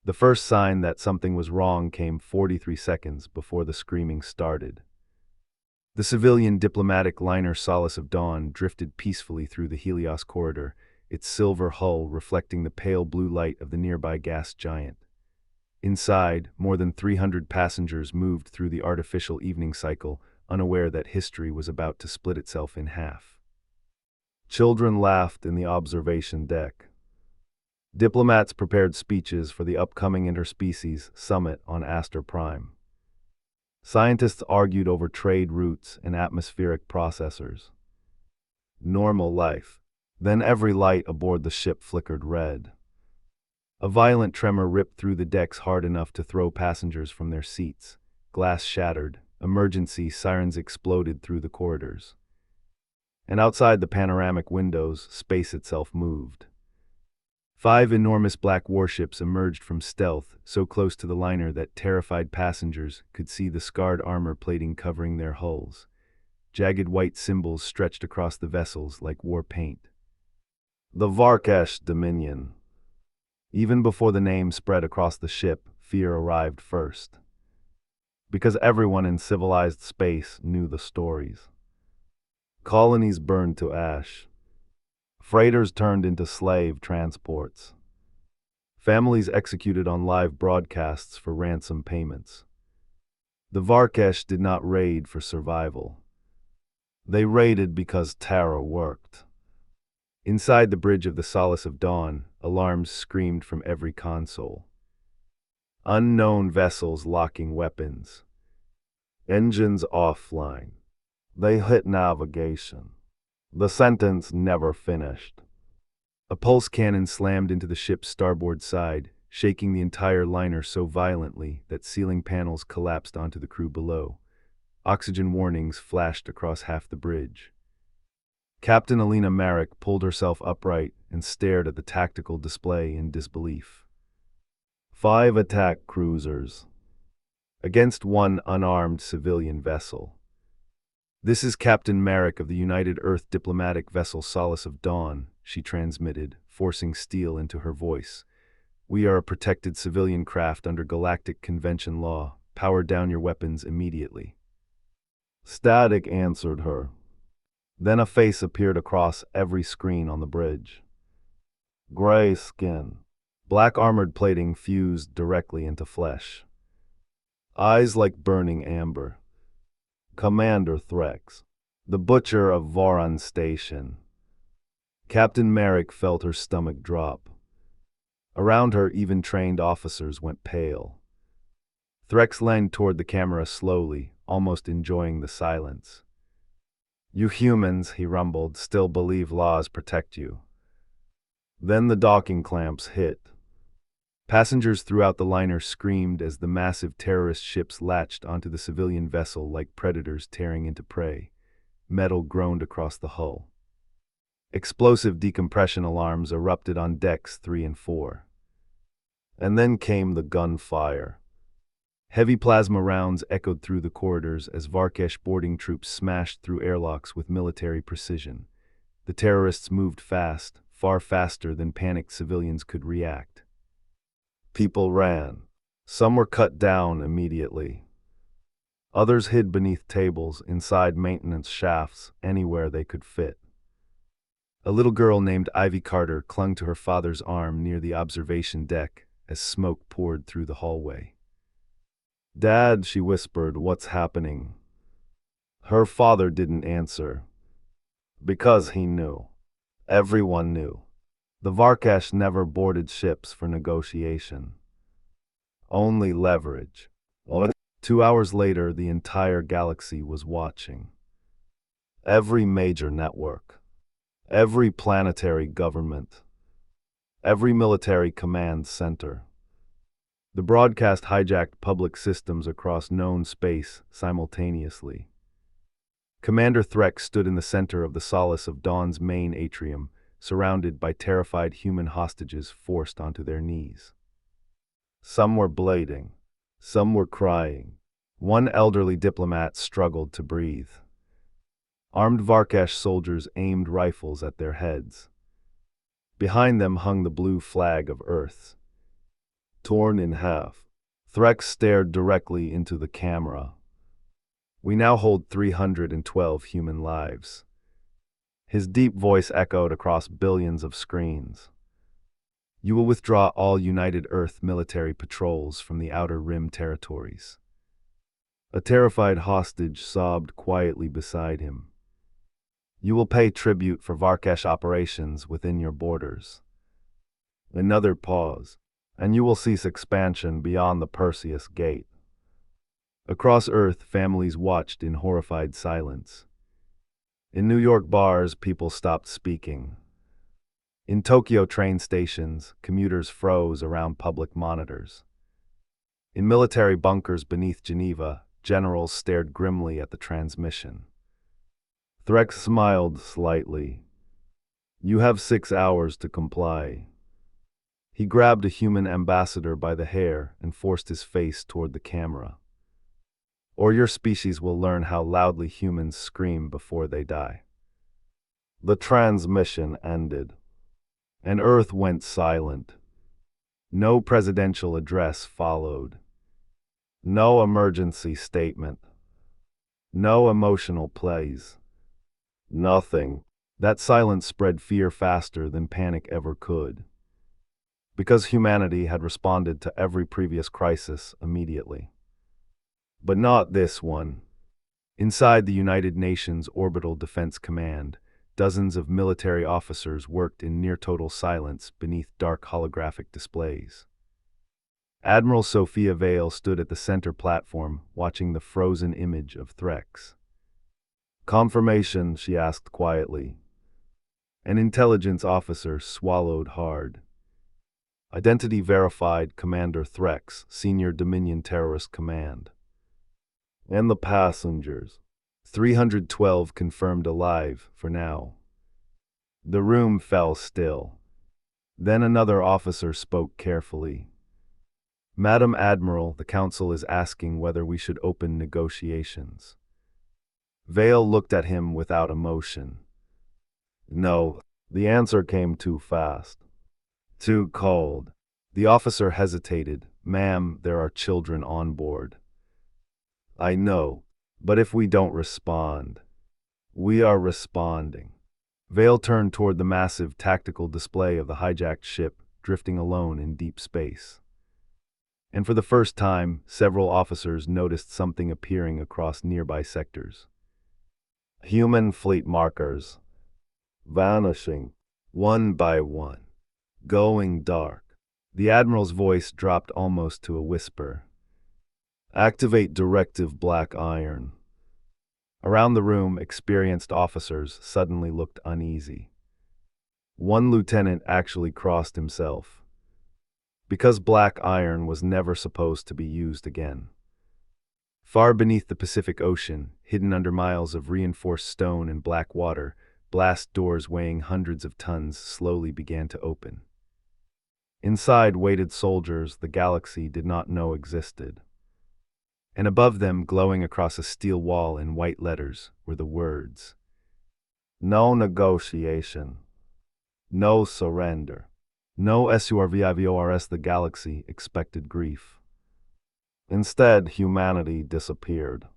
The first sign that something was wrong came 43 seconds before the screaming started. The civilian diplomatic liner Solace of Dawn drifted peacefully through the Helios corridor, its silver hull reflecting the pale blue light of the nearby gas giant. Inside, more than 300 passengers moved through the artificial evening cycle, unaware that history was about to split itself in half. Children laughed in the observation deck. Diplomats prepared speeches for the upcoming interspecies summit on Aster Prime. Scientists argued over trade routes and atmospheric processors. Normal life. Then every light aboard the ship flickered red. A violent tremor ripped through the decks hard enough to throw passengers from their seats. Glass shattered. Emergency sirens exploded through the corridors. And outside the panoramic windows, space itself moved. 5 enormous black warships emerged from stealth, so close to the liner that terrified passengers could see the scarred armor plating covering their hulls. Jagged white symbols stretched across the vessels like war paint. The Varkesh Dominion. Even before the name spread across the ship, fear arrived first. Because everyone in civilized space knew the stories. Colonies burned to ash. Freighters turned into slave transports. Families executed on live broadcasts for ransom payments. The Varkesh did not raid for survival. They raided because terror worked. Inside the bridge of the Solace of Dawn, alarms screamed from every console. Unknown vessels locking weapons. Engines offline. They hit navigation. The sentence never finished. A pulse cannon slammed into the ship's starboard side, shaking the entire liner so violently that ceiling panels collapsed onto the crew below. Oxygen warnings flashed across half the bridge. Captain Alina Marek pulled herself upright and stared at the tactical display in disbelief. 5 attack cruisers against 1 unarmed civilian vessel. "This is Captain Marek of the United Earth diplomatic vessel Solace of Dawn," she transmitted, forcing steel into her voice. "We are a protected civilian craft under galactic convention law. Power down your weapons immediately." Static answered her. Then a face appeared across every screen on the bridge. Gray skin. Black armored plating fused directly into flesh. Eyes like burning amber. Commander Threx, the Butcher of Voron Station. Captain Marek felt her stomach drop. Around her, even trained officers went pale. Threx leaned toward the camera slowly, almost enjoying the silence. "You humans," he rumbled, "still believe laws protect you." Then the docking clamps hit. Passengers throughout the liner screamed as the massive terrorist ships latched onto the civilian vessel like predators tearing into prey. Metal groaned across the hull. Explosive decompression alarms erupted on decks 3 and 4. And then came the gunfire. Heavy plasma rounds echoed through the corridors as Varkesh boarding troops smashed through airlocks with military precision. The terrorists moved fast, far faster than panicked civilians could react. People ran. Some were cut down immediately. Others hid beneath tables, inside maintenance shafts, anywhere they could fit. A little girl named Ivy Carter clung to her father's arm near the observation deck as smoke poured through the hallway. "Dad," she whispered, "what's happening?" Her father didn't answer. Because he knew. Everyone knew. The Varkesh never boarded ships for negotiation. Only leverage. 2 hours later, the entire galaxy was watching. Every major network. Every planetary government. Every military command center. The broadcast hijacked public systems across known space simultaneously. Commander Threx stood in the center of the Solace of Dawn's main atrium, surrounded by terrified human hostages forced onto their knees. Some were bleeding. Some were crying. One elderly diplomat struggled to breathe. Armed Varkesh soldiers aimed rifles at their heads. Behind them hung the blue flag of Earth. torn in half. Threx stared directly into the camera. We now hold 312 human lives. His deep voice echoed across billions of screens. You will withdraw all United Earth military patrols from the Outer Rim territories. A terrified hostage sobbed quietly beside him. You will pay tribute for Varkesh operations within your borders. Another pause, and you will cease expansion beyond the Perseus Gate. Across Earth, families watched in horrified silence. In New York bars, people stopped speaking. In Tokyo train stations, commuters froze around public monitors. In military bunkers beneath Geneva, generals stared grimly at the transmission. Threx smiled slightly. You have 6 hours to comply. He grabbed a human ambassador by the hair and forced his face toward the camera. Or your species will learn how loudly humans scream before they die. The transmission ended, and Earth went silent. No presidential address followed. No emergency statement. No emotional plays. Nothing. That silence spread fear faster than panic ever could. Because humanity had responded to every previous crisis immediately. But not this one. Inside the United Nations Orbital Defense Command, dozens of military officers worked in near-total silence beneath dark holographic displays. Admiral Sophia Vale stood at the center platform, watching the frozen image of Threx. Confirmation, she asked quietly. An intelligence officer swallowed hard. Identity verified, Commander Threx, Senior Dominion Terrorist Command. And the passengers. 312 confirmed alive, for now. The room fell still. Then another officer spoke carefully. Madam Admiral, the Council is asking whether we should open negotiations. Vale looked at him without emotion. No, the answer came too fast. Too cold. The officer hesitated. Ma'am, there are children on board. I know, but if we don't respond, we are responding. Vale turned toward the massive tactical display of the hijacked ship, drifting alone in deep space. And for the first time, several officers noticed something appearing across nearby sectors. Human fleet markers. Vanishing. One by one. Going dark. The Admiral's voice dropped almost to a whisper. Activate Directive Black Iron. Around the room, experienced officers suddenly looked uneasy. One lieutenant actually crossed himself. Because Black Iron was never supposed to be used again. Far beneath the Pacific Ocean, hidden under miles of reinforced stone and black water, blast doors weighing hundreds of tons slowly began to open. Inside waited soldiers the galaxy did not know existed. And above them, glowing across a steel wall in white letters, were the words, "No negotiation. No surrender. No survivors the galaxy expected grief." Instead, humanity disappeared.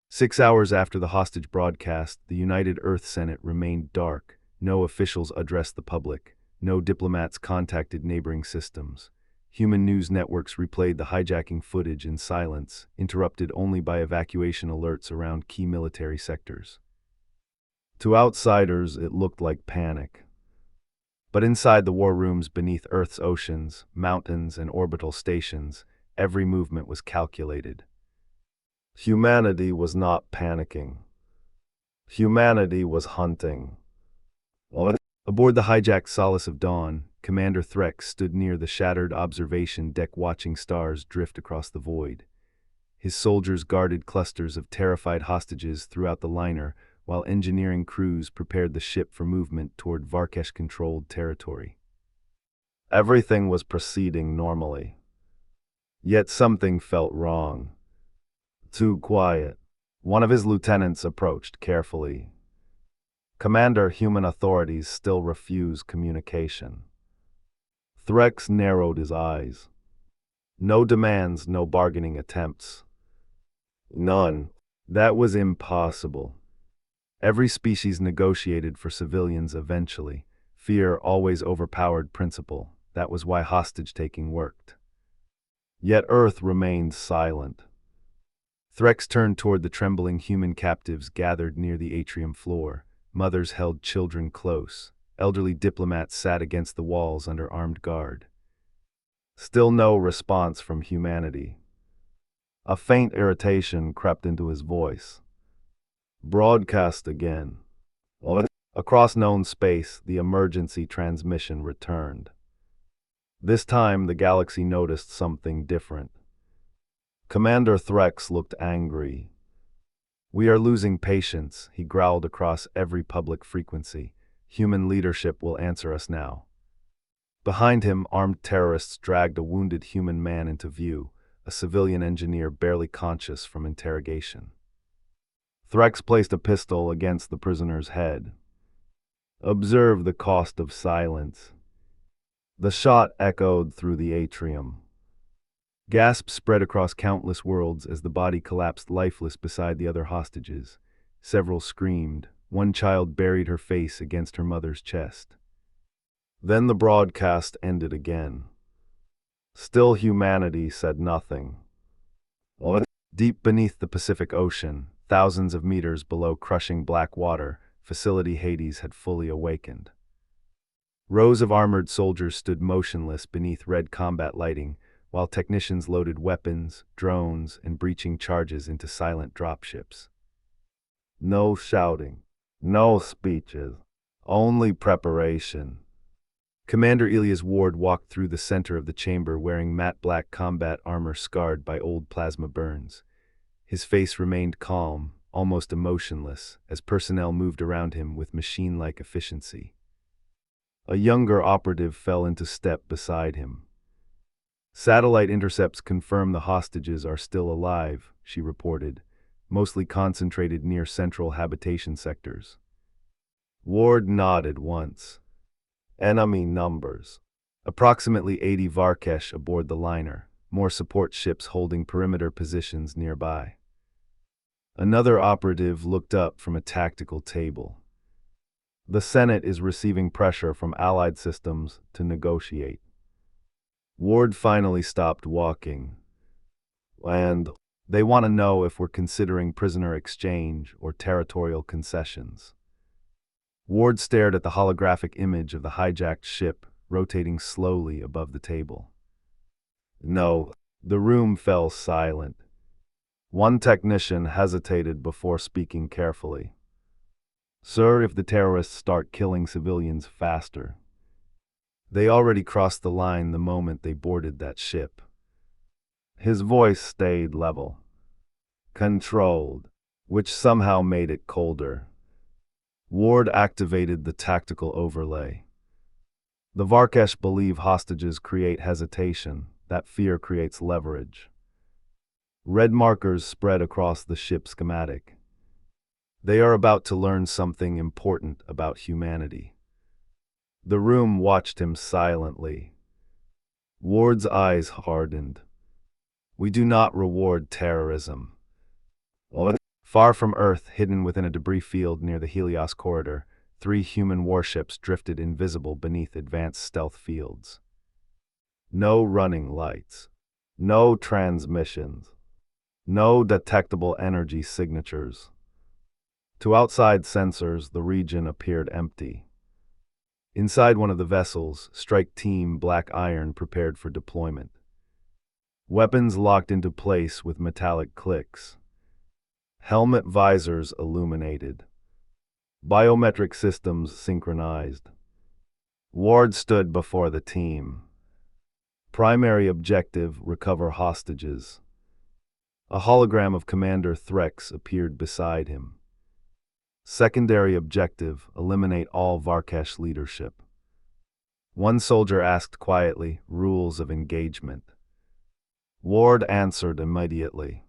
6 hours after the hostage broadcast, the United Earth Senate remained dark. No officials addressed the public. No diplomats contacted neighboring systems. Human news networks replayed the hijacking footage in silence, interrupted only by evacuation alerts around key military sectors. To outsiders, it looked like panic. But inside the war rooms beneath Earth's oceans, mountains, and orbital stations, every movement was calculated. Humanity was not panicking. Humanity was hunting. Aboard the hijacked Solace of Dawn, Commander Threx stood near the shattered observation deck watching stars drift across the void. His soldiers guarded clusters of terrified hostages throughout the liner, while engineering crews prepared the ship for movement toward Varkesh-controlled territory. Everything was proceeding normally. Yet something felt wrong. Too quiet. One of his lieutenants approached carefully. Commander, human authorities still refuse communication. Threx narrowed his eyes. No demands, no bargaining attempts. None. That was impossible. Every species negotiated for civilians eventually. Fear always overpowered principle. That was why hostage-taking worked. Yet Earth remained silent. Threx turned toward the trembling human captives gathered near the atrium floor. Mothers held children close. Elderly diplomats sat against the walls under armed guard. Still no response from humanity. A faint irritation crept into his voice. Broadcast again. Across known space, the emergency transmission returned. This time, the galaxy noticed something different. Commander Threx looked angry. We are losing patience, he growled across every public frequency. Human leadership will answer us now. Behind him, armed terrorists dragged a wounded human man into view, a civilian engineer barely conscious from interrogation. Threx placed a pistol against the prisoner's head. Observe the cost of silence. The shot echoed through the atrium. Gasps spread across countless worlds as the body collapsed lifeless beside the other hostages. Several screamed. One child buried her face against her mother's chest. Then the broadcast ended again. Still humanity said nothing. Deep beneath the Pacific Ocean, thousands of meters below crushing black water, Facility Hades had fully awakened. Rows of armored soldiers stood motionless beneath red combat lighting, while technicians loaded weapons, drones, and breaching charges into silent dropships. No shouting, no speeches, only preparation. Commander Elias Ward walked through the center of the chamber wearing matte black combat armor scarred by old plasma burns. His face remained calm, almost emotionless, as personnel moved around him with machine-like efficiency. A younger operative fell into step beside him. Satellite intercepts confirm the hostages are still alive, she reported, mostly concentrated near central habitation sectors. Ward nodded once. Enemy numbers. Approximately 80 Varkesh aboard the liner, more support ships holding perimeter positions nearby. Another operative looked up from a tactical table. The Senate is receiving pressure from Allied systems to negotiate. Ward finally stopped walking. And they want to know if we're considering prisoner exchange or territorial concessions. Ward stared at the holographic image of the hijacked ship rotating slowly above the table. No, the room fell silent. One technician hesitated before speaking carefully. Sir, if the terrorists start killing civilians faster. They already crossed the line the moment they boarded that ship. His voice stayed level. Controlled, which somehow made it colder. Ward activated the tactical overlay. The Varkesh believe hostages create hesitation. That fear creates leverage. Red markers spread across the ship schematic. They are about to learn something important about humanity. The room watched him silently. Ward's eyes hardened. We do not reward terrorism. Far from Earth, hidden within a debris field near the Helios corridor, 3 human warships drifted invisible beneath advanced stealth fields. No running lights. No transmissions. No detectable energy signatures. To outside sensors, the region appeared empty. Inside one of the vessels, Strike Team Black Iron prepared for deployment. Weapons locked into place with metallic clicks. Helmet visors illuminated. Biometric systems synchronized. Ward stood before the team. Primary objective, recover hostages. A hologram of Commander Threx appeared beside him. Secondary objective, eliminate all Varkesh leadership. One soldier asked quietly, rules of engagement. Ward answered immediately.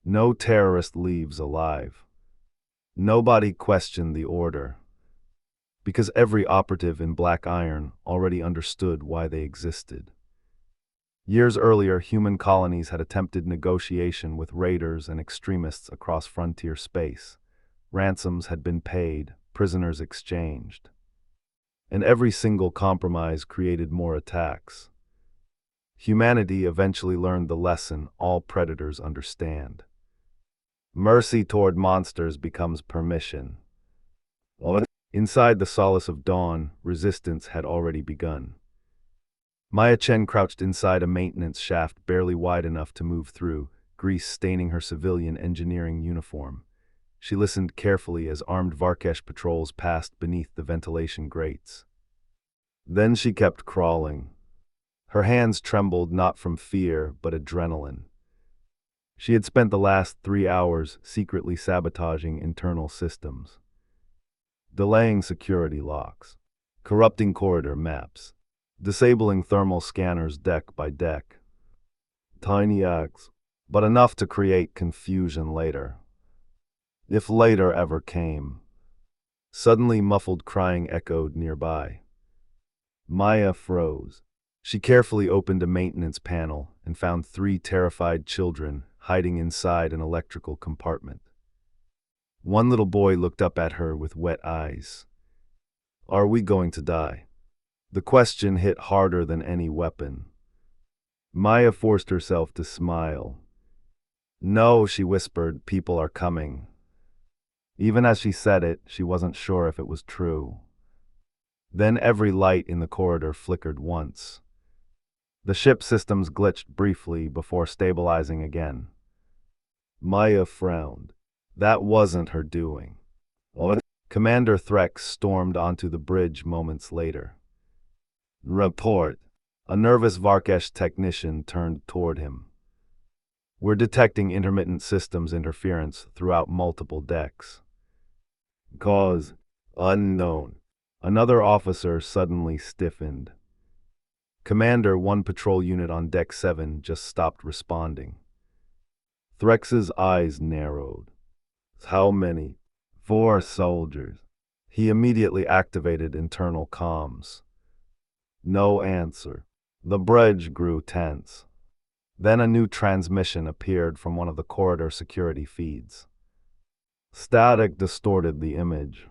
No terrorist leaves alive. Nobody questioned the order. Because every operative in Black Iron already understood why they existed. Years earlier, human colonies had attempted negotiation with raiders and extremists across frontier space. Ransoms had been paid, prisoners exchanged. And every single compromise created more attacks. Humanity eventually learned the lesson all predators understand. Mercy toward monsters becomes permission. Inside the solace of dawn, resistance had already begun. Maya Chen crouched inside a maintenance shaft barely wide enough to move through, grease staining her civilian engineering uniform. She listened carefully as armed Varkesh patrols passed beneath the ventilation grates. Then she kept crawling. Her hands trembled not from fear, but adrenaline. She had spent the last 3 hours secretly sabotaging internal systems, delaying security locks, corrupting corridor maps, disabling thermal scanners deck by deck. Tiny acts, but enough to create confusion later. If later ever came. Suddenly muffled crying echoed nearby. Maya froze. She carefully opened a maintenance panel and found 3 terrified children hiding inside an electrical compartment. One little boy looked up at her with wet eyes. Are we going to die? The question hit harder than any weapon. Maya forced herself to smile. No, she whispered, people are coming. Even as she said it, she wasn't sure if it was true. Then every light in the corridor flickered once. The ship systems glitched briefly before stabilizing again. Maya frowned. That wasn't her doing. Commander Threx stormed onto the bridge moments later. Report. A nervous Varkesh technician turned toward him. We're detecting intermittent systems interference throughout multiple decks. Cause unknown. Another officer suddenly stiffened. Commander, 1 patrol unit on deck 7 just stopped responding. Threx's eyes narrowed. How many? 4 soldiers. He immediately activated internal comms. No answer. The bridge grew tense. Then a new transmission appeared from one of the corridor security feeds. Static distorted the image.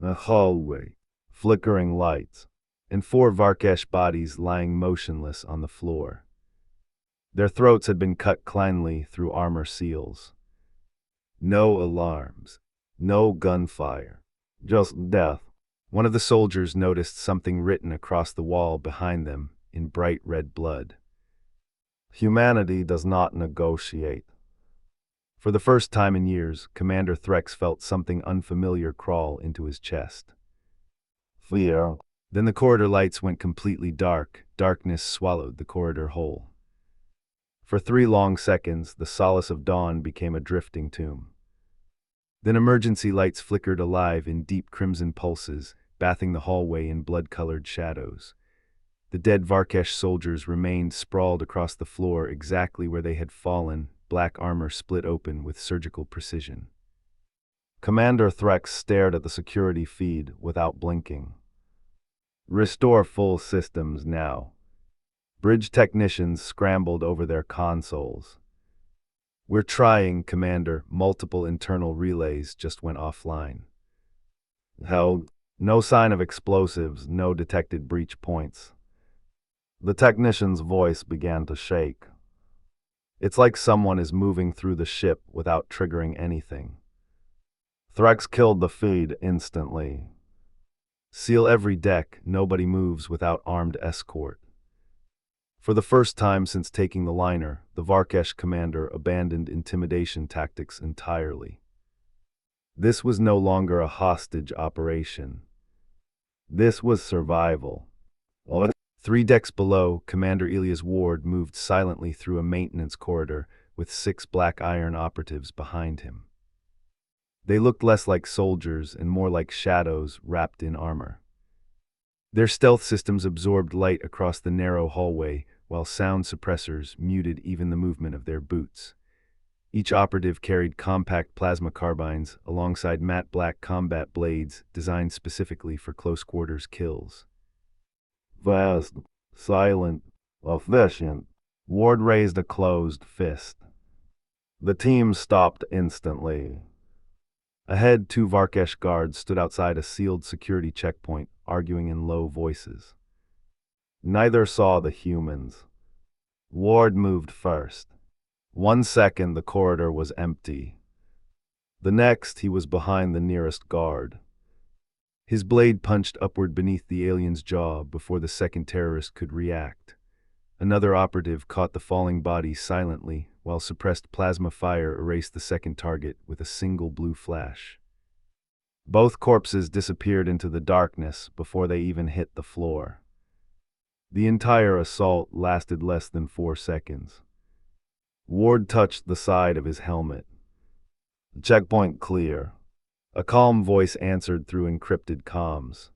A hallway, flickering lights, and 4 Varkesh bodies lying motionless on the floor. Their throats had been cut cleanly through armor seals. No alarms, no gunfire, just death. One of the soldiers noticed something written across the wall behind them in bright red blood. Humanity does not negotiate. For the first time in years, Commander Threx felt something unfamiliar crawl into his chest. Fear. Then the corridor lights went completely dark. Darkness swallowed the corridor whole. For 3 long seconds, the solace of dawn became a drifting tomb. Then emergency lights flickered alive in deep crimson pulses, bathing the hallway in blood-colored shadows. The dead Varkesh soldiers remained sprawled across the floor exactly where they had fallen, black armor split open with surgical precision. Commander Threx stared at the security feed without blinking. Restore full systems now. Bridge technicians scrambled over their consoles. We're trying, Commander. Multiple internal relays just went offline. How? No sign of explosives, no detected breach points. The technician's voice began to shake. It's like someone is moving through the ship without triggering anything. Threx killed the feed instantly. Seal every deck, nobody moves without armed escort. For the first time since taking the liner, the Varkesh commander abandoned intimidation tactics entirely. This was no longer a hostage operation. This was survival. 3 decks below, Commander Elias Ward moved silently through a maintenance corridor with 6 black iron operatives behind him. They looked less like soldiers and more like shadows wrapped in armor. Their stealth systems absorbed light across the narrow hallway, while sound suppressors muted even the movement of their boots. Each operative carried compact plasma carbines alongside matte black combat blades designed specifically for close-quarters kills. Vast, silent, Efficient. Ward raised a closed fist. The team stopped instantly. Ahead, two Varkesh guards stood outside a sealed security checkpoint, arguing in low voices. Neither saw the humans. Ward moved first. 1 second, the corridor was empty. The next, he was behind the nearest guard. His blade punched upward beneath the alien's jaw before the second terrorist could react. Another operative caught the falling body silently, while suppressed plasma fire erased the second target with a single blue flash. Both corpses disappeared into the darkness before they even hit the floor. The entire assault lasted less than 4 seconds. Ward touched the side of his helmet. Checkpoint clear. A calm voice answered through encrypted comms.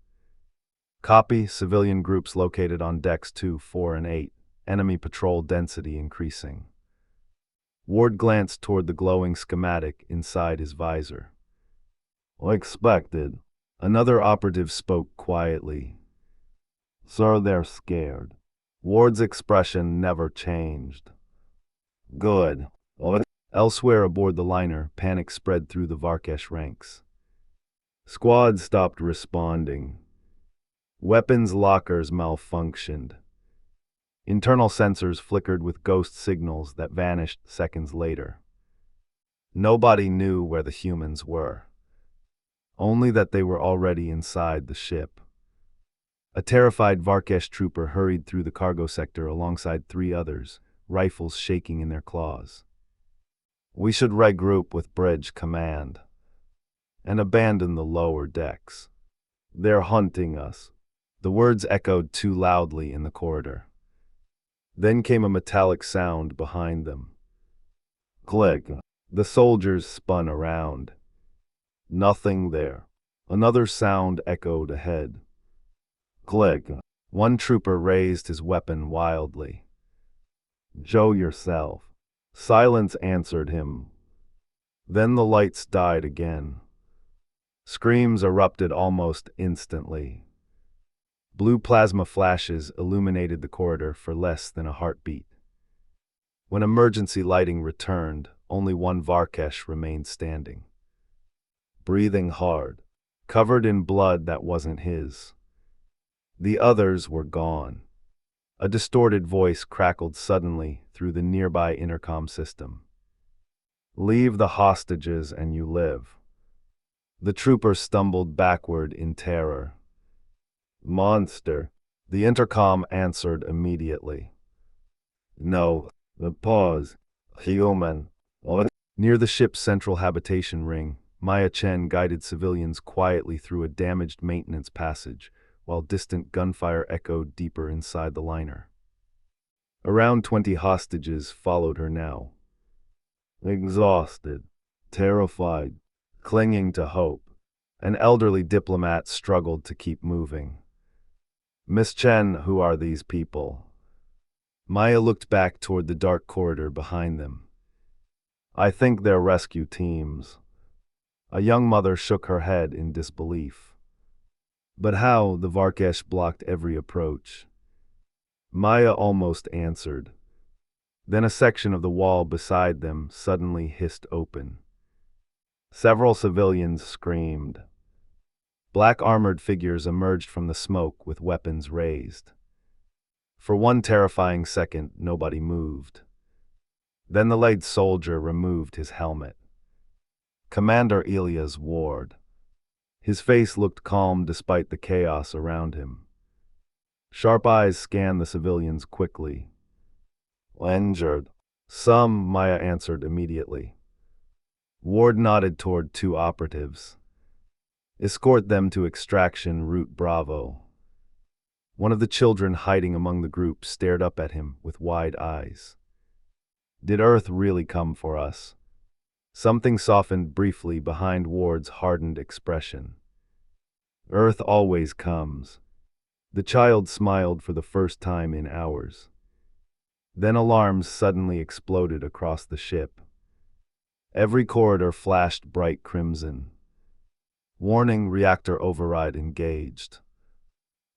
Copy, civilian groups located on decks 2, 4, and 8. Enemy patrol density increasing. Ward glanced toward the glowing schematic inside his visor. Expected. Another operative spoke quietly. Sir, they're scared. Ward's expression never changed. Good. Elsewhere aboard the liner, panic spread through the Varkesh ranks. Squads stopped responding. Weapons lockers malfunctioned. Internal sensors flickered with ghost signals that vanished seconds later. Nobody knew where the humans were. Only that they were already inside the ship. A terrified Varkesh trooper hurried through the cargo sector alongside 3 others, rifles shaking in their claws. We should regroup with bridge command and abandon the lower decks. They're hunting us. The words echoed too loudly in the corridor. Then came a metallic sound behind them. Click. The soldiers spun around. Nothing there. Another sound echoed ahead. Click. One trooper raised his weapon wildly. Show yourself. Silence answered him. Then the lights died again. Screams erupted almost instantly. Blue plasma flashes illuminated the corridor for less than a heartbeat. When emergency lighting returned, only one Varkesh remained standing. Breathing hard, covered in blood that wasn't his. The others were gone. A distorted voice crackled suddenly through the nearby intercom system. Leave the hostages and you live. The trooper stumbled backward in terror. Monster. The intercom answered immediately. No, the pause. Human. Near the ship's central habitation ring, Maya Chen guided civilians quietly through a damaged maintenance passage, while distant gunfire echoed deeper inside the liner. Around 20 hostages followed her now. Exhausted, terrified, clinging to hope, an elderly diplomat struggled to keep moving. Miss Chen, who are these people? Maya looked back toward the dark corridor behind them. I think they're rescue teams. A young mother shook her head in disbelief. But how? The Varkesh blocked every approach. Maya almost answered. Then a section of the wall beside them suddenly hissed open. Several civilians screamed. Black armored figures emerged from the smoke with weapons raised. For one terrifying second, nobody moved. Then the lead soldier removed his helmet. Commander Elias Ward. His face looked calm despite the chaos around him. Sharp eyes scanned the civilians quickly. Injured. Some, Maya answered immediately. Ward nodded toward 2 operatives. Escort them to extraction route Bravo. One of the children hiding among the group stared up at him with wide eyes. Did Earth really come for us? Something softened briefly behind Ward's hardened expression. Earth always comes. The child smiled for the first time in hours. Then alarms suddenly exploded across the ship. Every corridor flashed bright crimson. Warning, reactor override engaged.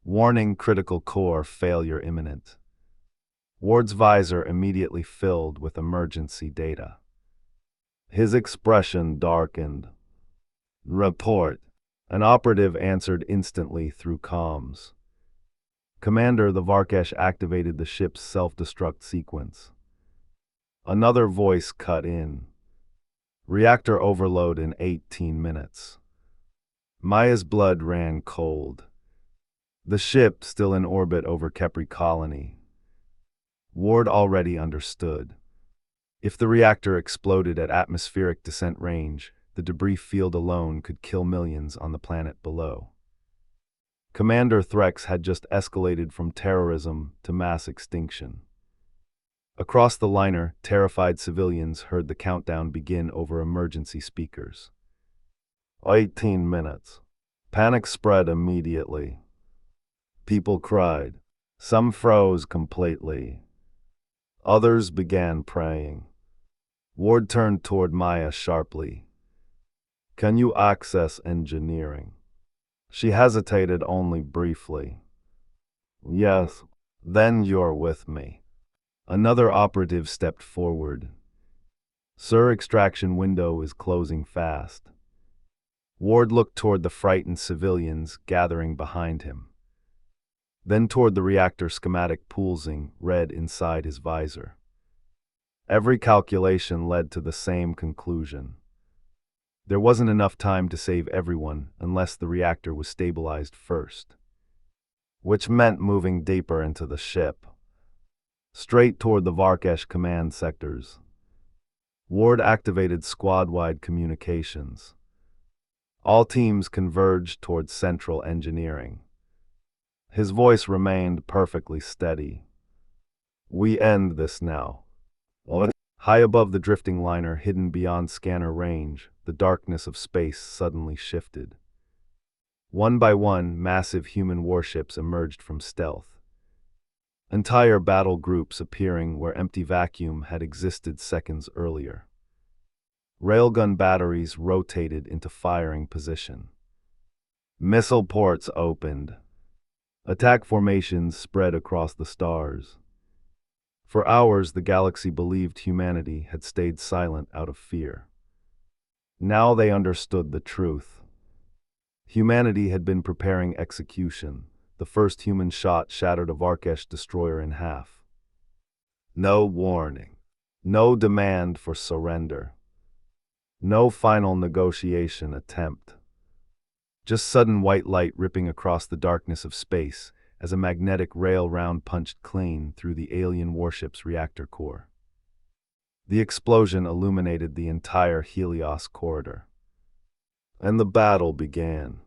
Warning, critical core failure imminent. Ward's visor immediately filled with emergency data. His expression darkened. Report. An operative answered instantly through comms. Commander, the Varkesh activated the ship's self-destruct sequence. Another voice cut in. Reactor overload in 18 minutes. Maya's blood ran cold. The ship, still in orbit over Kepri Colony. Ward already understood. If the reactor exploded at atmospheric descent range, the debris field alone could kill millions on the planet below. Commander Threx had just escalated from terrorism to mass extinction. Across the liner, terrified civilians heard the countdown begin over emergency speakers. 18 minutes. Panic spread immediately. People cried. Some froze completely. Others began praying. Ward turned toward Maya sharply. Can you access engineering? She hesitated only briefly. Yes, then you're with me. Another operative stepped forward. Sir, extraction window is closing fast. Ward looked toward the frightened civilians gathering behind him. Then toward the reactor schematic pulsing red inside his visor. Every calculation led to the same conclusion. There wasn't enough time to save everyone unless the reactor was stabilized first. Which meant moving deeper into the ship. Straight toward the Varkesh command sectors. Ward activated squad-wide communications. All teams converged toward central engineering. His voice remained perfectly steady. We end this now. High above the drifting liner hidden beyond scanner range, the darkness of space suddenly shifted. One by one, massive human warships emerged from stealth. Entire battle groups appearing where empty vacuum had existed seconds earlier. Railgun batteries rotated into firing position. Missile ports opened. Attack formations spread across the stars. For hours, the galaxy believed humanity had stayed silent out of fear. Now they understood the truth. Humanity had been preparing execution. The first human shot shattered a Varkesh destroyer in half. No warning. No demand for surrender. No final negotiation attempt. Just sudden white light ripping across the darkness of space as a magnetic rail round punched clean through the alien warship's reactor core. The explosion illuminated the entire Helios corridor. And the battle began.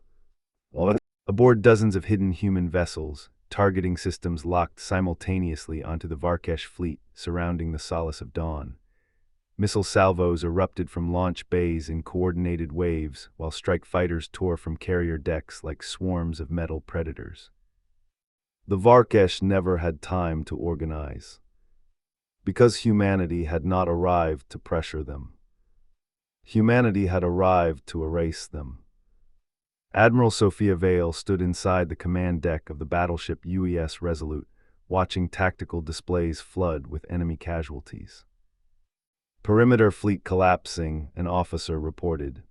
Aboard dozens of hidden human vessels, targeting systems locked simultaneously onto the Varkesh fleet surrounding the Solace of Dawn. Missile salvos erupted from launch bays in coordinated waves, while strike fighters tore from carrier decks like swarms of metal predators. The Varkesh never had time to organize, because humanity had not arrived to pressure them. Humanity had arrived to erase them. Admiral Sophia Vale stood inside the command deck of the battleship UES Resolute, watching tactical displays flood with enemy casualties. Perimeter fleet collapsing, an officer reported.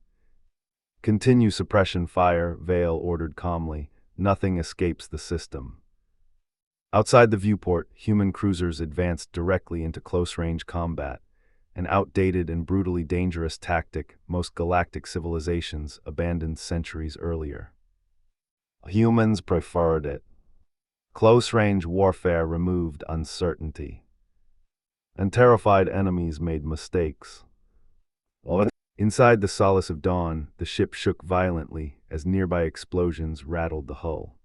Continue suppression fire, Vale ordered calmly. Nothing escapes the system. Outside the viewport, human cruisers advanced directly into close-range combat, an outdated and brutally dangerous tactic most galactic civilizations abandoned centuries earlier. Humans preferred it. Close-range warfare removed uncertainty. And terrified enemies made mistakes. Inside the Solace of Dawn, the ship shook violently as nearby explosions rattled the hull.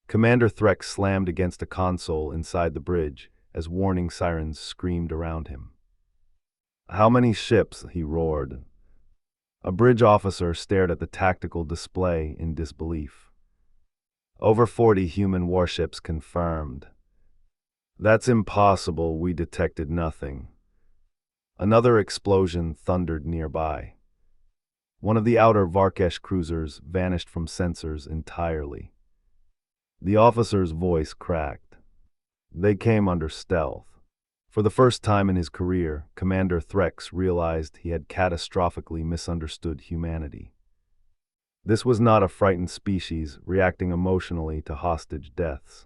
Commander Threx slammed against a console inside the bridge as warning sirens screamed around him. How many ships? He roared. A bridge officer stared at the tactical display in disbelief. Over 40 human warships confirmed. That's impossible, we detected nothing. Another explosion thundered nearby. One of the outer Varkesh cruisers vanished from sensors entirely. The officer's voice cracked. They came under stealth. For the first time in his career, Commander Threx realized he had catastrophically misunderstood humanity. This was not a frightened species reacting emotionally to hostage deaths.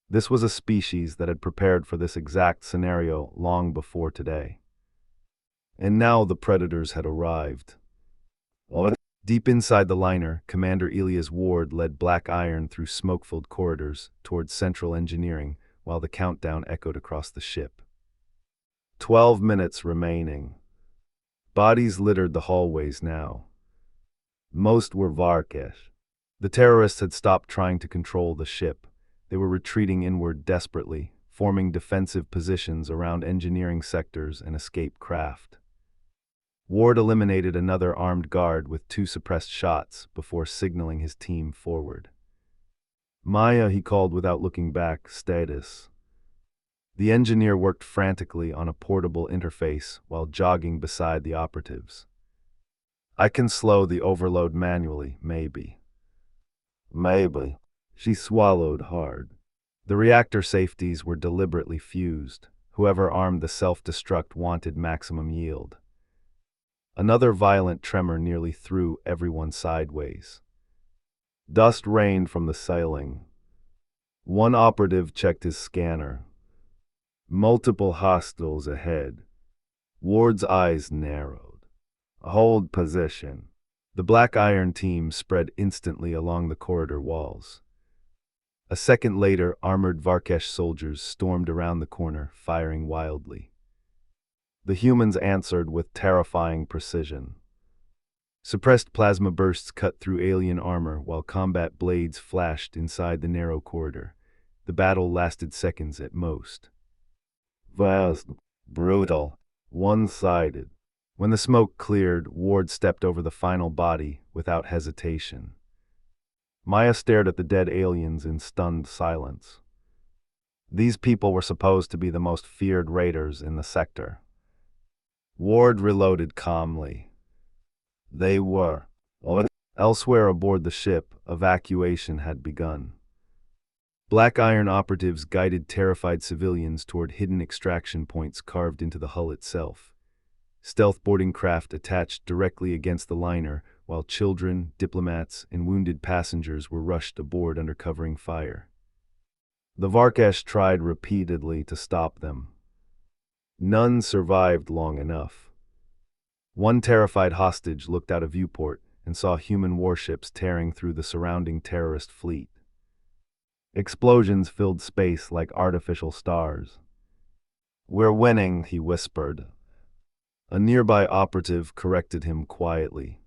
This was a species that had prepared for this exact scenario long before today. And now the predators had arrived. Deep inside the liner, Commander Elias Ward led Black Iron through smoke-filled corridors towards central engineering while the countdown echoed across the ship. 12 minutes remaining. Bodies littered the hallways now. Most were Varkesh. The terrorists had stopped trying to control the ship. They were retreating inward desperately, forming defensive positions around engineering sectors and escape craft. Ward eliminated another armed guard with 2 suppressed shots before signaling his team forward. Maya, he called without looking back, status. The engineer worked frantically on a portable interface while jogging beside the operatives. I can slow the overload manually, maybe. Maybe. She swallowed hard. The reactor safeties were deliberately fused. Whoever armed the self-destruct wanted maximum yield. Another violent tremor nearly threw everyone sideways. Dust rained from the ceiling. One operative checked his scanner. Multiple hostiles ahead. Ward's eyes narrowed. Hold position. The Black Iron team spread instantly along the corridor walls. A second later, armored Varkesh soldiers stormed around the corner, firing wildly. The humans answered with terrifying precision. Suppressed plasma bursts cut through alien armor while combat blades flashed inside the narrow corridor. The battle lasted seconds at most. Vast, brutal, one-sided. When the smoke cleared, Ward stepped over the final body without hesitation. Maya stared at the dead aliens in stunned silence. These people were supposed to be the most feared raiders in the sector. Ward reloaded calmly. They were. Elsewhere aboard the ship, evacuation had begun. Black Iron operatives guided terrified civilians toward hidden extraction points carved into the hull itself. Stealth boarding craft attached directly against the liner, while children, diplomats, and wounded passengers were rushed aboard under covering fire. The Varkesh tried repeatedly to stop them. None survived long enough. One terrified hostage looked out a viewport and saw human warships tearing through the surrounding terrorist fleet. Explosions filled space like artificial stars. "We're winning," he whispered. A nearby operative corrected him quietly.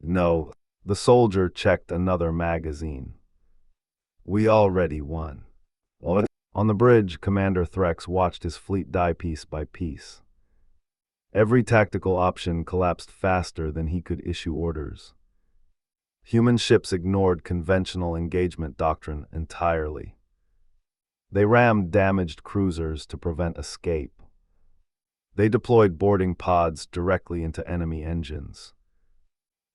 No, the soldier checked another magazine. "We already won." On the bridge, Commander Threx watched his fleet die piece by piece. Every tactical option collapsed faster than he could issue orders. Human ships ignored conventional engagement doctrine entirely. They rammed damaged cruisers to prevent escape. They deployed boarding pods directly into enemy engines.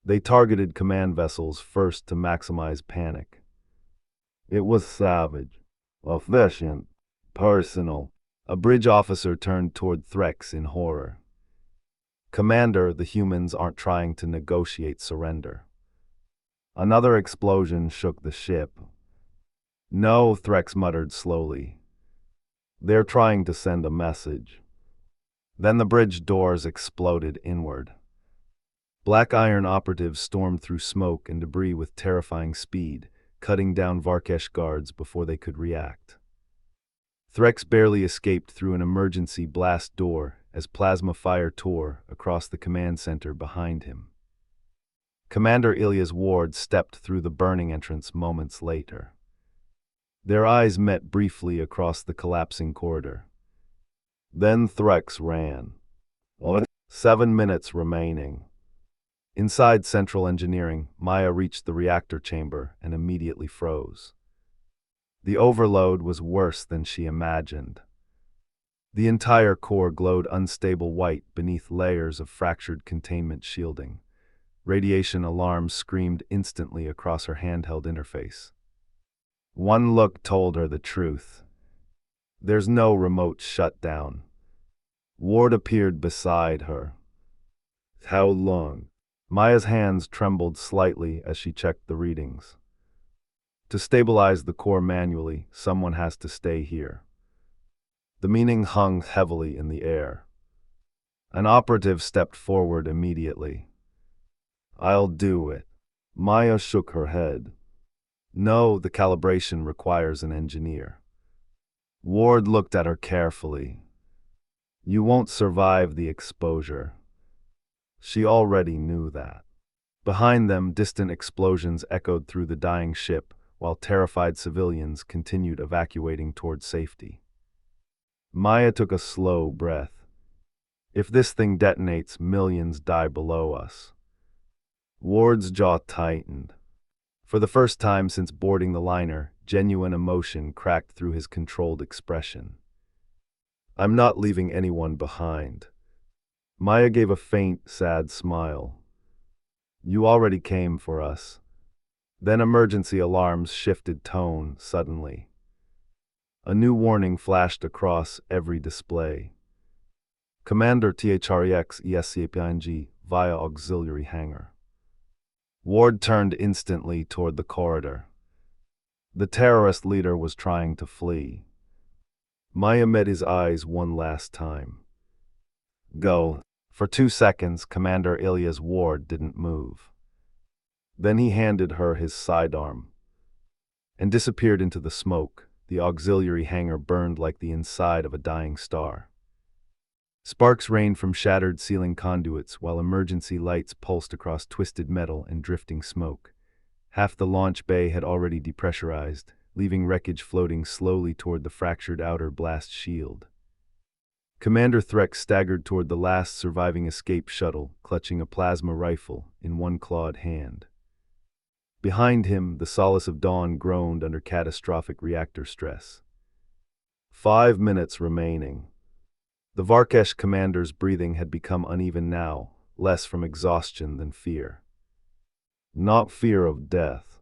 They targeted command vessels first to maximize panic. It was savage, efficient, personal. A bridge officer turned toward Threx in horror. "Commander, the humans aren't trying to negotiate surrender." Another explosion shook the ship. "No," Threx muttered slowly. "They're trying to send a message." Then the bridge doors exploded inward. Black Iron operatives stormed through smoke and debris with terrifying speed, cutting down Varkesh guards before they could react. Threx barely escaped through an emergency blast door as plasma fire tore across the command center behind him. Commander Elias Ward stepped through the burning entrance moments later. Their eyes met briefly across the collapsing corridor. Then Threx ran. 7 minutes remaining. Inside Central Engineering, Maya reached the reactor chamber and immediately froze. The overload was worse than she imagined. The entire core glowed unstable white beneath layers of fractured containment shielding. Radiation alarms screamed instantly across her handheld interface. One look told her the truth. There's no remote shutdown. Ward appeared beside her. How long? Maya's hands trembled slightly as she checked the readings. To stabilize the core manually, someone has to stay here. The meaning hung heavily in the air. An operative stepped forward immediately. I'll do it. Maya shook her head. No, the calibration requires an engineer. Ward looked at her carefully. You won't survive the exposure. She already knew that. Behind them, distant explosions echoed through the dying ship, while terrified civilians continued evacuating toward safety. Maya took a slow breath. If this thing detonates, millions die below us. Ward's jaw tightened. For the first time since boarding the liner, genuine emotion cracked through his controlled expression. I'm not leaving anyone behind. Maya gave a faint, sad smile. You already came for us. Then emergency alarms shifted tone suddenly. A new warning flashed across every display. Commander THREX ESCPING via auxiliary hangar. Ward turned instantly toward the corridor. The terrorist leader was trying to flee. Maya met his eyes one last time. Go. For 2 seconds, Commander Ilya's Ward didn't move. Then he handed her his sidearm and disappeared into the smoke. The auxiliary hangar burned like the inside of a dying star. Sparks rained from shattered ceiling conduits while emergency lights pulsed across twisted metal and drifting smoke. Half the launch bay had already depressurized, leaving wreckage floating slowly toward the fractured outer blast shield. Commander Threx staggered toward the last surviving escape shuttle, clutching a plasma rifle in one clawed hand. Behind him, the Solace of Dawn groaned under catastrophic reactor stress. 5 minutes remaining. The Varkesh commander's breathing had become uneven now, less from exhaustion than fear. Not fear of death.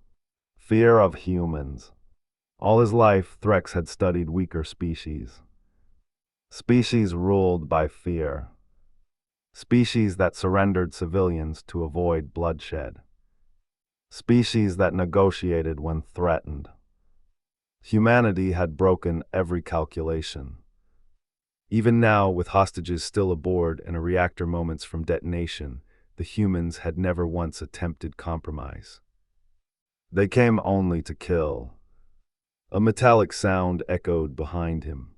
Fear of humans. All his life, Threx had studied weaker species. Species ruled by fear. Species that surrendered civilians to avoid bloodshed. Species that negotiated when threatened. Humanity had broken every calculation. Even now, with hostages still aboard and a reactor moments from detonation, the humans had never once attempted compromise. They came only to kill. A metallic sound echoed behind him.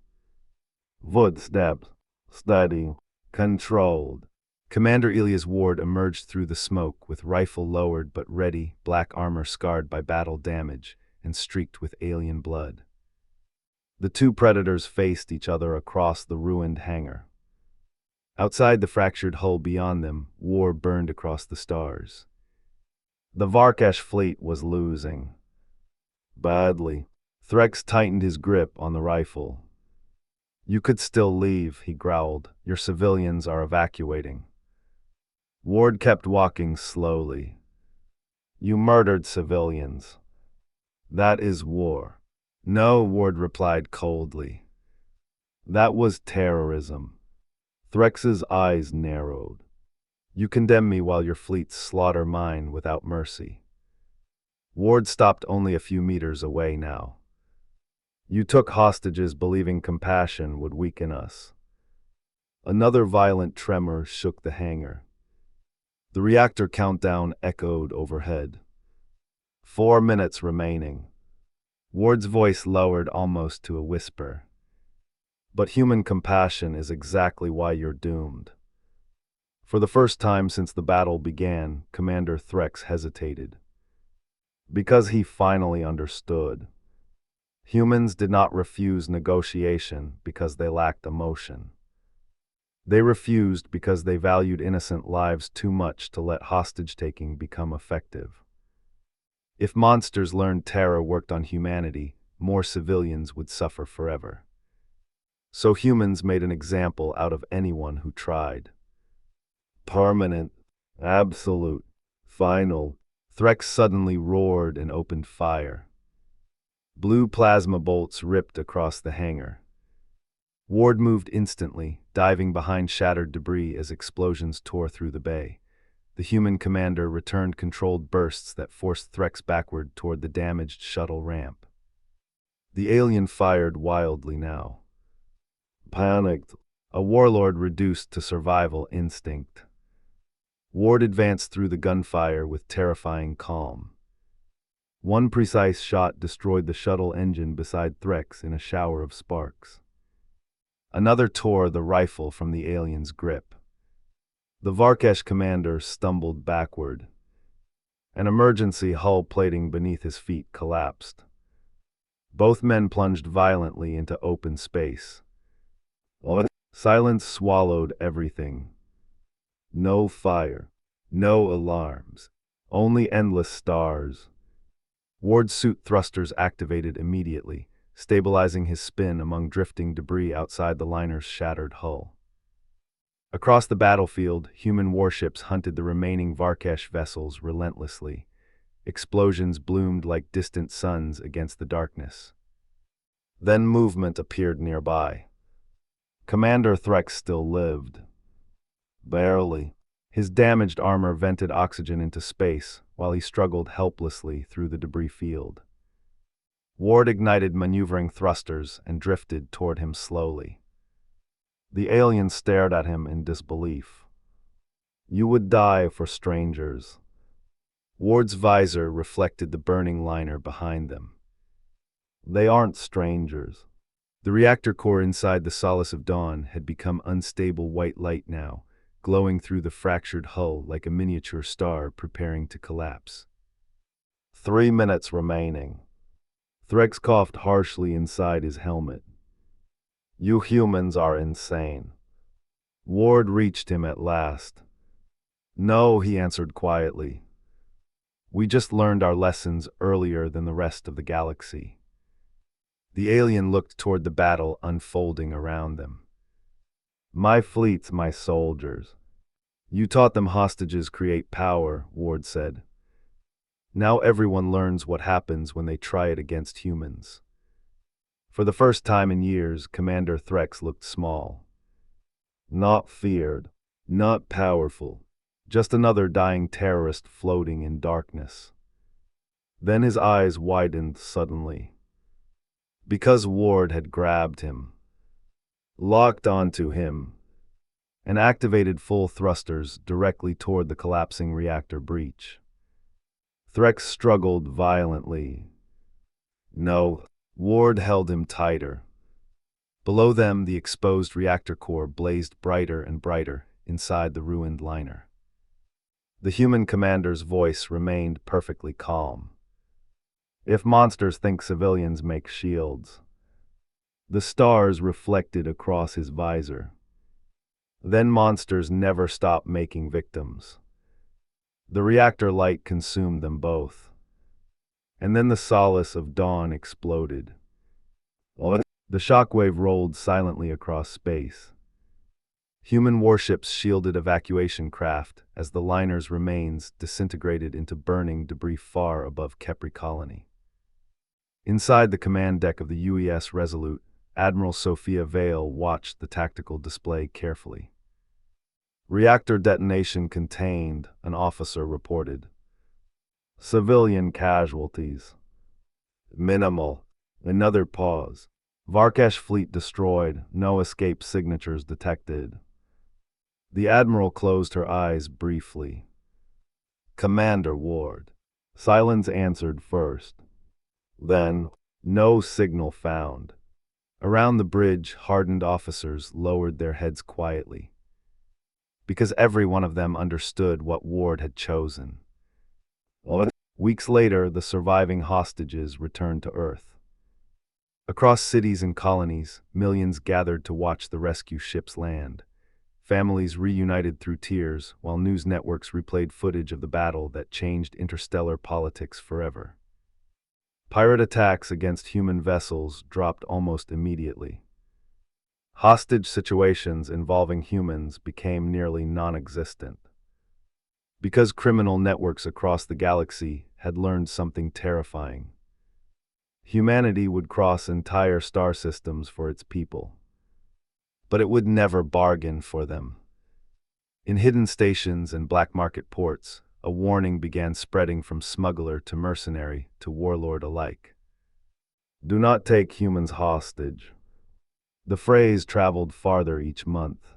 Footsteps, steady, controlled. Commander Ilya's Ward emerged through the smoke with rifle lowered but ready, black armor scarred by battle damage and streaked with alien blood. The two predators faced each other across the ruined hangar. Outside the fractured hull beyond them, war burned across the stars. The Varkesh fleet was losing. Badly. Threx tightened his grip on the rifle. You could still leave, he growled. Your civilians are evacuating. Ward kept walking slowly. You murdered civilians. That is war. No, Ward replied coldly. That was terrorism. Threx's eyes narrowed. You condemn me while your fleets slaughter mine without mercy. Ward stopped only a few meters away now. You took hostages believing compassion would weaken us. Another violent tremor shook the hangar. The reactor countdown echoed overhead. 4 minutes remaining. Ward's voice lowered almost to a whisper. But human compassion is exactly why you're doomed. For the first time since the battle began, Commander Threx hesitated. Because he finally understood. Humans did not refuse negotiation because they lacked emotion. They refused because they valued innocent lives too much to let hostage-taking become effective. If monsters learned terror worked on humanity, more civilians would suffer forever. So humans made an example out of anyone who tried. Permanent, absolute, final. Threx suddenly roared and opened fire. Blue plasma bolts ripped across the hangar. Ward moved instantly, diving behind shattered debris as explosions tore through the bay. The human commander returned controlled bursts that forced Threx backward toward the damaged shuttle ramp. The alien fired wildly now. Panicked, a warlord reduced to survival instinct. Ward advanced through the gunfire with terrifying calm. One precise shot destroyed the shuttle engine beside Threx in a shower of sparks. Another tore the rifle from the alien's grip. The Varkesh commander stumbled backward. An emergency hull plating beneath his feet collapsed. Both men plunged violently into open space. Silence swallowed everything. No fire. No alarms. Only endless stars. Ward's suit thrusters activated immediately, stabilizing his spin among drifting debris outside the liner's shattered hull. Across the battlefield, human warships hunted the remaining Varkesh vessels relentlessly. Explosions bloomed like distant suns against the darkness. Then movement appeared nearby. Commander Threx still lived. Barely. His damaged armor vented oxygen into space while he struggled helplessly through the debris field. Ward ignited maneuvering thrusters and drifted toward him slowly. The alien stared at him in disbelief. You would die for strangers. Ward's visor reflected the burning liner behind them. They aren't strangers. The reactor core inside the Solace of Dawn had become unstable white light now, glowing through the fractured hull like a miniature star preparing to collapse. 3 minutes remaining. Threx coughed harshly inside his helmet. You humans are insane. Ward reached him at last. No, he answered quietly. We just learned our lessons earlier than the rest of the galaxy. The alien looked toward the battle unfolding around them. My fleets, my soldiers. You taught them hostages create power, Ward said. Now everyone learns what happens when they try it against humans. For the first time in years, Commander Threx looked small. Not feared, not powerful, just another dying terrorist floating in darkness. Then his eyes widened suddenly. Because Ward had grabbed him, locked onto him, and activated full thrusters directly toward the collapsing reactor breach. Threx struggled violently. No, Ward held him tighter. Below them, the exposed reactor core blazed brighter and brighter inside the ruined liner. The human commander's voice remained perfectly calm. If monsters think civilians make shields. The stars reflected across his visor. Then monsters never stop making victims. The reactor light consumed them both. And then the Solace of Dawn exploded. The shockwave rolled silently across space. Human warships shielded evacuation craft as the liner's remains disintegrated into burning debris far above Kepri Colony. Inside the command deck of the UES Resolute, Admiral Sophia Vale watched the tactical display carefully. Reactor detonation contained, an officer reported. Civilian casualties. Minimal. Another pause. Varkesh fleet destroyed, no escape signatures detected. The Admiral closed her eyes briefly. Commander Ward. Silence answered first. Then, no signal found. Around the bridge, hardened officers lowered their heads quietly. Because every one of them understood what Ward had chosen. Weeks later, the surviving hostages returned to Earth. Across cities and colonies, millions gathered to watch the rescue ships land. Families reunited through tears, while news networks replayed footage of the battle that changed interstellar politics forever. Pirate attacks against human vessels dropped almost immediately. Hostage situations involving humans became nearly non-existent. Because criminal networks across the galaxy had learned something terrifying. Humanity would cross entire star systems for its people. but it would never bargain for them. In hidden stations and black market ports, a warning began spreading from smuggler to mercenary to warlord alike. Do not take humans hostage. The phrase traveled farther each month.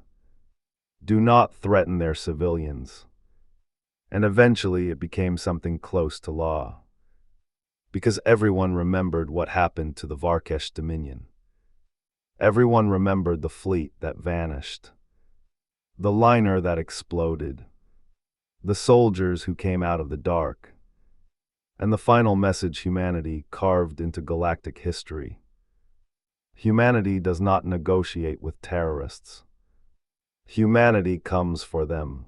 Do not threaten their civilians. And eventually it became something close to law. Because everyone remembered what happened to the Varkesh Dominion. Everyone remembered the fleet that vanished. The liner that exploded. The soldiers who came out of the dark. And the final message humanity carved into galactic history. Humanity does not negotiate with terrorists. Humanity comes for them.